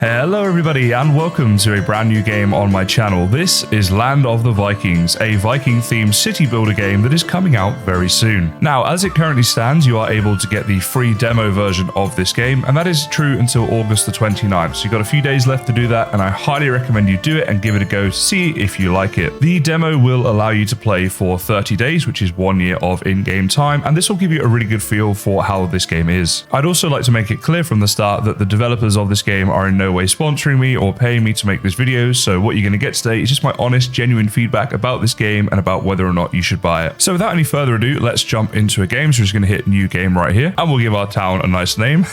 Hello everybody and welcome to a brand new game on my channel. This is Land of the Vikings, a Viking themed city builder game that is coming out very soon. Now, as it currently stands, you are able to get the free demo version of this game, and that is true until August the 29th. So you've got a few days left to do that, and I highly recommend you do it and give it a go to see if you like it. The demo will allow you to play for 30 days, which is 1 year of in-game time, and this will give you a really good feel for how this game is. I'd also like to make it clear from the start that the developers of this game are in no way sponsoring me or paying me to make this video, so what you're going to get today is just my honest, genuine feedback about this game and about whether or not you should buy it. So without any further ado, let's jump into a game. So we're just going to hit new game right here, and we'll give our town a nice name.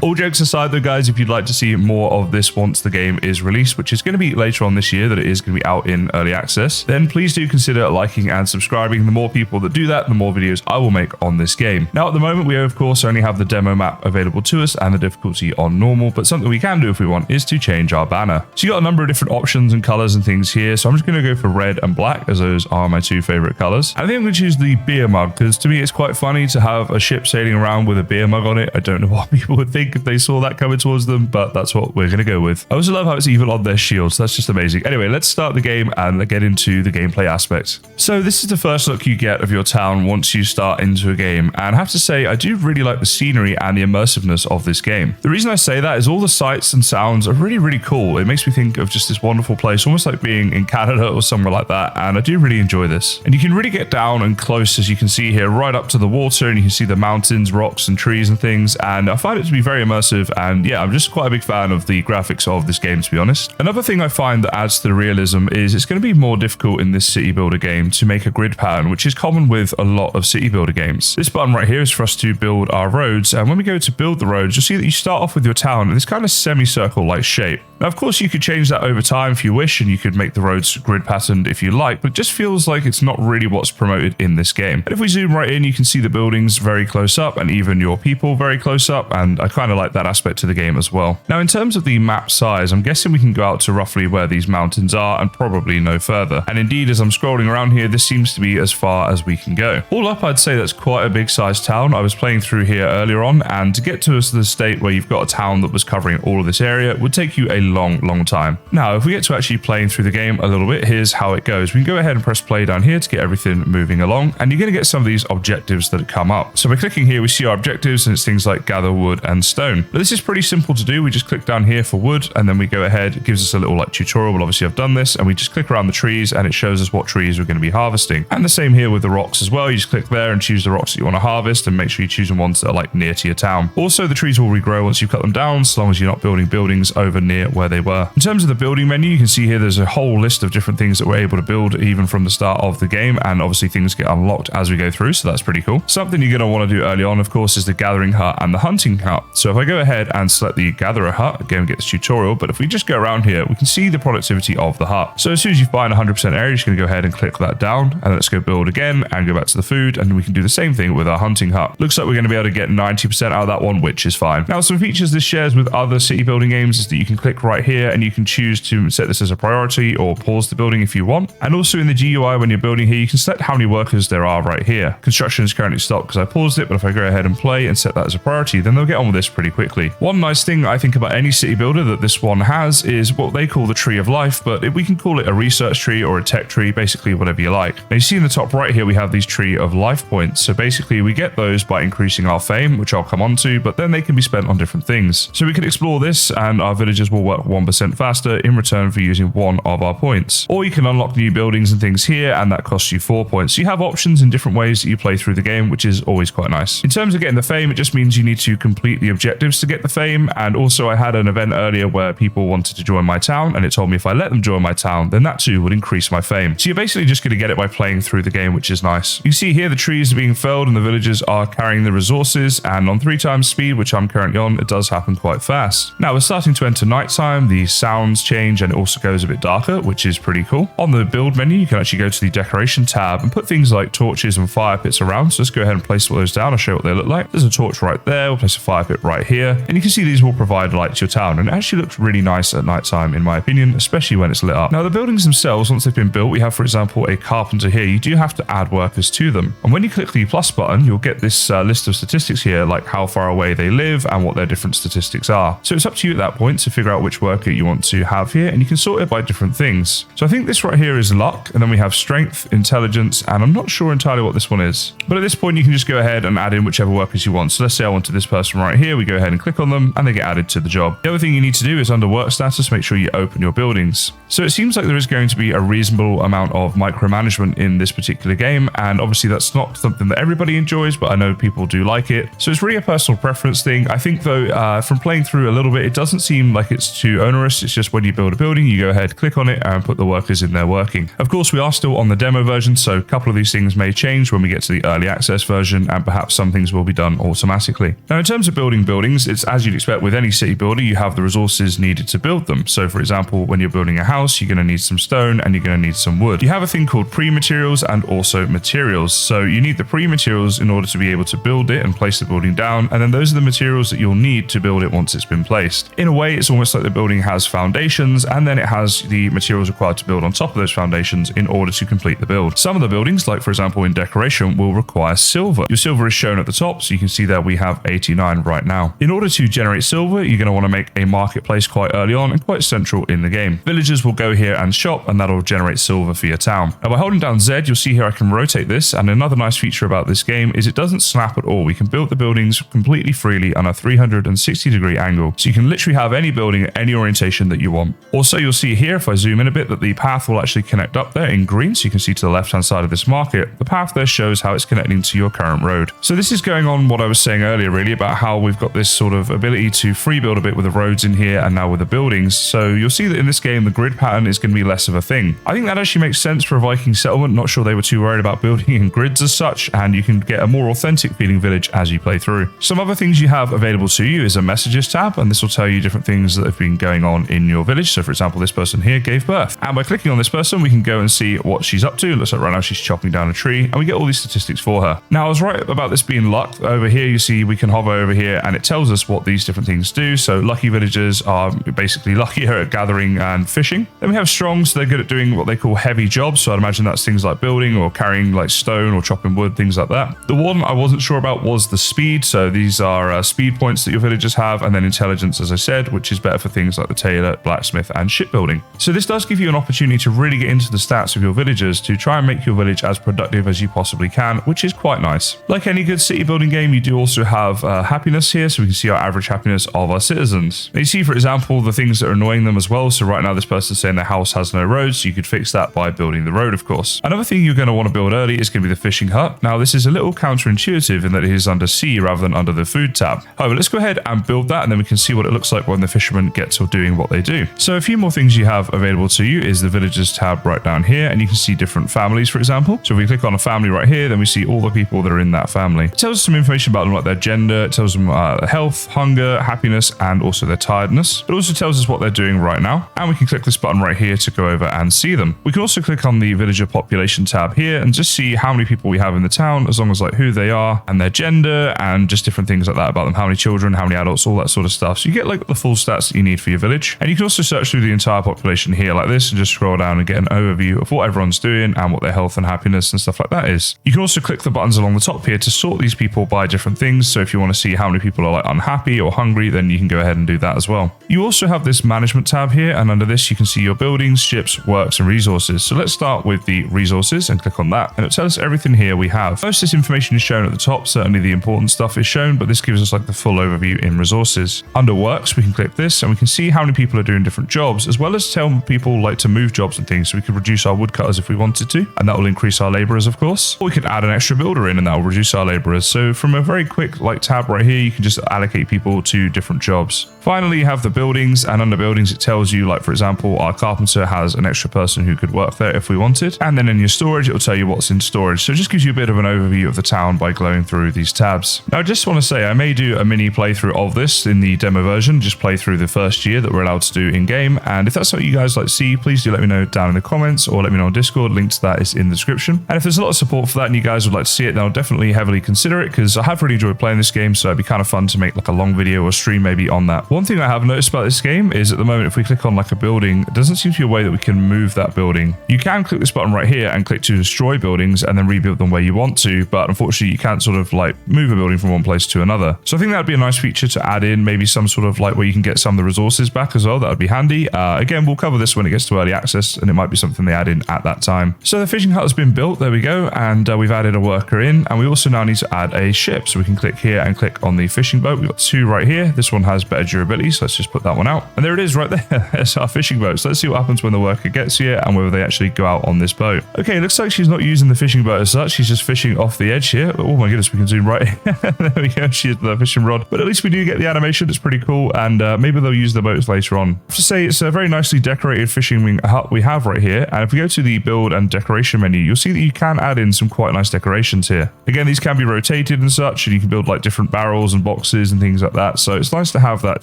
All jokes aside though, guys, if you'd like to see more of this once the game is released, which is going to be later on this year, that it is going to be out in early access, then please do consider liking and subscribing. The more people that do that, the more videos I will make on this game. Now, at the moment, we of course only have the demo map available to us and the difficulty on normal, but something we can do if we want is to change our banner. So you got a number of different options and colors and things here. So I'm just going to go for red and black, as those are my two favorite colors. I think I'm going to choose the beer mug because to me it's quite funny to have a ship sailing around with a beer mug on it. I don't know what people would think if they saw that coming towards them, but that's what we're going to go with. I also love how it's even on their shields. That's just amazing. Anyway, let's start the game and get into the gameplay aspect. So this is the first look you get of your town once you start into a game, and I have to say I do really like the scenery and the immersiveness of this game. The reason I say that is all the sights and sounds are really cool. It makes me think of just this wonderful place, almost like being in Canada or somewhere like that, and I do really enjoy this. And you can really get down and close, as you can see here, right up to the water, and you can see the mountains, rocks and trees and things, and I find it to be very immersive, and yeah, I'm just quite a big fan of the graphics of this game, to be honest. Another thing I find that adds to the realism is it's going to be more difficult in this city builder game to make a grid pattern, which is common with a lot of city builder games. This button right here is for us to build our roads, and when we go to build the roads, you'll see that you start off with your town in this kind of semicircle like shape. Now, of course, you could change that over time if you wish, and you could make the roads grid patterned if you like, but it just feels like it's not really what's promoted in this game. And if we zoom right in, you can see the buildings very close up and even your people very close up, and I kind of like that aspect to the game as well. Now, in terms of the map size, I'm guessing we can go out to roughly where these mountains are and probably no further. And indeed, as I'm scrolling around here, this seems to be as far as we can go. All up, I'd say that's quite a big sized town. I was playing through here earlier on, and to get to the state where you've got a town that was covering all of this area would take you a long time. Now, if we get to actually playing through the game a little bit, here's how it goes. We can go ahead and press play down here to get everything moving along, and you're going to get some of these objectives that come up. So by clicking here, we see our objectives, and it's things like gather wood and stone. But this is pretty simple to do. We just click down here for wood, and then we go ahead. It gives us a little like tutorial. Well, obviously I've done this, and we just click around the trees, and it shows us what trees we're going to be harvesting. And the same here with the rocks as well. You just click there and choose the rocks that you want to harvest, and make sure you choose the ones that are like near to your town. Also, the trees will regrow once you cut them down, as long as you're not building buildings over near where they were. In terms of the building menu, you can see here there's a whole list of different things that we're able to build even from the start of the game, and obviously things get unlocked as we go through, so that's pretty cool. Something you're going to want to do early on, of course, is the gathering hut and the hunting hut. So if I go ahead and select the gatherer hut, again we get this tutorial, but if we just go around here, we can see the productivity of the hut. So as soon as you find 100% area, you're just going to go ahead and click that down, and let's go build again and go back to the food, and we can do the same thing with our hunting hut. Looks like we're going to be able to get 90% out of that one, which is fine. Now, some features this shares with other city building games is that you can click right here and you can choose to set this as a priority or pause the building if you want. And also in the GUI, when you're building here, you can select how many workers there are right here. Construction is currently stopped because I paused it, but if I go ahead and play and set that as a priority, then they'll get on with this pretty quickly. One nice thing I think about any city builder that this one has is what they call the tree of life, but we can call it a research tree or a tech tree, basically whatever you like. Now you see in the top right here, we have these tree of life points. So basically we get those by increasing our fame, which I'll come on to, but then they can be spent on different things. So we can explore this and our villagers will work 1% faster in return for using one of our points. Or you can unlock new buildings and things here, and that costs you 4 points. So you have options in different ways that you play through the game, which is always quite nice. In terms of getting the fame, it just means you need to complete the objectives to get the fame. And also I had an event earlier where people wanted to join my town, and it told me if I let them join my town, then that too would increase my fame. So you're basically just going to get it by playing through the game, which is nice. You see here the trees are being felled and the villagers are carrying the resources, and on 3 times speed, which I'm currently on, it does happen quite fast. Now we're starting to enter nighttime, nighttime, the sounds change and it also goes a bit darker, which is pretty cool. On the build menu, you can actually go to the decoration tab and put things like torches and fire pits around. So let's go ahead and place all those down. I'll show you what they look like. There's a torch right there. We'll place a fire pit right here. And you can see these will provide light to your town. And it actually looks really nice at nighttime, in my opinion, especially when it's lit up. Now, the buildings themselves, once they've been built, we have, for example, a carpenter here. You do have to add workers to them. And when you click the plus button, you'll get this list of statistics here, like how far away they live and what their different statistics are. So it's up to you at that point to figure out which worker you want to have here. And you can sort it by different things. So I think this right here is luck. And then we have strength, intelligence, and I'm not sure entirely what this one is. But at this point, you can just go ahead and add in whichever workers you want. So let's say I wanted this person right here. We go ahead and click on them and they get added to the job. The other thing you need to do is under work status, make sure you open your buildings. So it seems like there is going to be a reasonable amount of micromanagement in this particular game. And obviously that's not something that everybody enjoys, but I know people do like it. So it's really a personal preference thing. I think though, from playing through a little bit, it doesn't seem like it's too onerous. It's just when you build a building, you go ahead, click on it and put the workers in there working. Of course, we are still on the demo version, so a couple of these things may change when we get to the early access version, and perhaps some things will be done automatically. Now, in terms of building buildings, it's as you'd expect with any city builder, you have the resources needed to build them. So for example, when you're building a house, you're going to need some stone and you're going to need some wood. You have a thing called pre-materials and also materials. So you need the pre-materials in order to be able to build it and place the building down, and then those are the materials that you'll need to build it once it's been placed. In a way, it's almost like the building has foundations, and then it has the materials required to build on top of those foundations in order to complete the build. Some of the buildings, like for example in decoration, will require silver. Your silver is shown at the top, so you can see that we have 89 right now. In order to generate silver, you're going to want to make a marketplace quite early on and quite central in the game. Villagers will go here and shop, and that'll generate silver for your town. Now, by holding down Z, you'll see here I can rotate this, and another nice feature about this game is it doesn't snap at all. We can build the buildings completely freely on a 360-degree angle, so you can literally have any building at any orientation that you want. Also, you'll see here, if I zoom in a bit, that the path will actually connect up there in green, so you can see to the left-hand side of this market, the path there shows how it's connecting to your current road. So this is going on what I was saying earlier, really, about how we've got this sort of ability to free build a bit with the roads in here and now with the buildings. So you'll see that in this game, the grid pattern is going to be less of a thing. I think that actually makes sense for a Viking settlement. Not sure they were too worried about building in grids as such, and you can get a more authentic feeling village as you play through. Some other things you have available to you is a messages tab, and this will tell you different things that have been going on in your village. So for example, this person here gave birth, and by clicking on this person, we can go and see what she's up to. It looks like right now she's chopping down a tree, and we get all these statistics for her. Now, I was right about this being luck. Over here, you see we can hover over here, and it tells us what these different things do. So lucky villagers are basically luckier at gathering and fishing. Then we have strong, so they're good at doing what they call heavy jobs. So I'd imagine that's things like building or carrying like stone or chopping wood, things like that. The one I wasn't sure about was the speed. So these are speed points that your villagers have, and then intelligence, as I said, which is better for things like the tailor, blacksmith, and shipbuilding. So this does give you an opportunity to really get into the stats of your villagers to try and make your village as productive as you possibly can, which is quite nice. Like any good city building game, you do also have happiness here, so we can see our average happiness of our citizens. Now you see, for example, the things that are annoying them as well. So right now this person's saying their house has no roads, so you could fix that by building the road, of course. Another thing you're going to want to build early is going to be the fishing hut. Now this is a little counterintuitive in that it is under C rather than under the food tab. However, let's go ahead and build that, and then we can see what it looks like when the fishermen get to doing what they do. So a few more things you have available to you is the villagers tab right down here, and you can see different families, for example. So if we click on a family right here, then we see all the people that are in that family. It tells us some information about them, like their gender, it tells them health, hunger, happiness, and also their tiredness. It also tells us what they're doing right now, and we can click this button right here to go over and see them. We can also click on the villager population tab here and just see how many people we have in the town, as long as like who they are and their gender and just different things like that about them, how many children, how many adults, all that sort of stuff. So you get like the full stats that you need for your village. And you can also search through the entire population here like this and just scroll down and get an overview of what everyone's doing and what their health and happiness and stuff like that is. You can also click the buttons along the top here to sort these people by different things. So if you want to see how many people are like unhappy or hungry, then you can go ahead and do that as well. You also have this management tab here, and under this you can see your buildings, ships, works, and resources. So let's start with the resources and click on that, and it'll tell us everything here we have. Most of this information is shown at the top. Certainly the important stuff is shown, but this gives us like the full overview in resources. Under works, we can click this and we can see how many people are doing different jobs, as well as tell people like to move jobs and things. So we could reduce our woodcutters if we wanted to, and that will increase our laborers, of course. Or we could add an extra builder in, and that will reduce our laborers. So from a very quick like tab right here, you can just allocate people to different jobs. Finally, you have the buildings, and under buildings, it tells you, like, for example, our carpenter has an extra person who could work there if we wanted. And then in your storage, it will tell you what's in storage. So it just gives you a bit of an overview of the town by glowing through these tabs. Now, I just want to say I may do a mini playthrough of this in the demo version, just play through the first year that we're allowed to do in game. And if that's something you guys like to see, please do let me know down in the comments or let me know on Discord. Link to that is in the description. And if there's a lot of support for that and you guys would like to see it, then I'll definitely heavily consider it, because I have really enjoyed playing this game. So it'd be kind of fun to make like a long video or stream maybe on that. One thing I have noticed about this game is at the moment, if we click on like a building, it doesn't seem to be a way that we can move that building. You can click this button right here and click to destroy buildings and then rebuild them where you want to, but unfortunately you can't sort of like move a building from one place to another. So I think that'd be a nice feature to add in, maybe some sort of like where you can get some of the resources back as well. That would be handy. Again, we'll cover this when it gets to early access, and it might be something they add in at that time. So the fishing hut has been built. There we go. And we've added a worker in, and we also now need to add a ship. So we can click here and click on the fishing boat. We've got two right here. This one has better durability, so let's just put that one out. And there it is right there. There's our fishing boat. So let's see what happens when the worker gets here and whether they actually go out on this boat. Okay, looks like she's not using the fishing boat as such. She's just fishing off the edge here. Oh my goodness, we can zoom right. There we go. She has the fishing rod. But at least we do get the animation. It's pretty cool. And maybe they'll use the boats later on. I have to say, it's a very nicely decorated fishing hut we have right here. And if we go to the build and decoration menu, you'll see that you can add in some quite nice decorations here. Again, these can be rotated and such, and you can build like different barrels and boxes and things like that. So it's nice to have that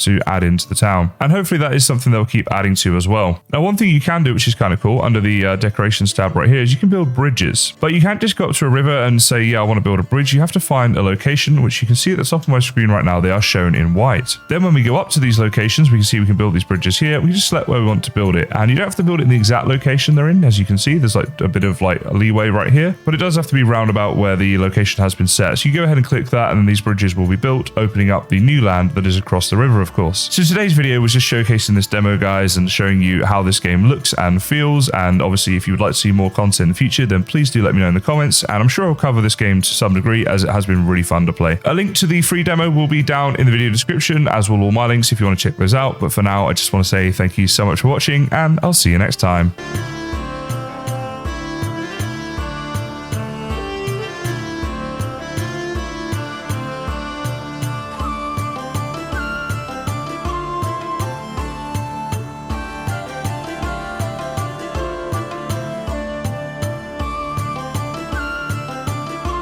to add into the town. And hopefully that is something they'll keep adding to as well. Now, one thing you can do, which is kind of cool, under the decorations tab right here, is you can build bridges. But you can't just go up to a river and say, yeah, I want to build a bridge. You have to find a location, which you can see at the top of my screen right now. They are shown in white. Then when we go up to these locations, we can see we can build these bridges here. We just select where we want to build it. And you don't have to build it in the exact location they're in. As you can see, there's like a bit of like a leeway right here, but it does have to be roundabout where the location has been set. So you go ahead and click that, and then these bridges will be built, opening up the new land that is across the river, of course. So today's video was just showcasing this demo, guys, and showing you how this game looks and feels. And obviously, if you would like to see more content in the future, then please do let me know in the comments. And I'm sure I'll cover this game to some degree, as it has been really fun to play. A link to the free demo will be down in the video description, as will all my links if you want to check those out. But for now, I just want to say thank you so much for watching, and I'll see you next time.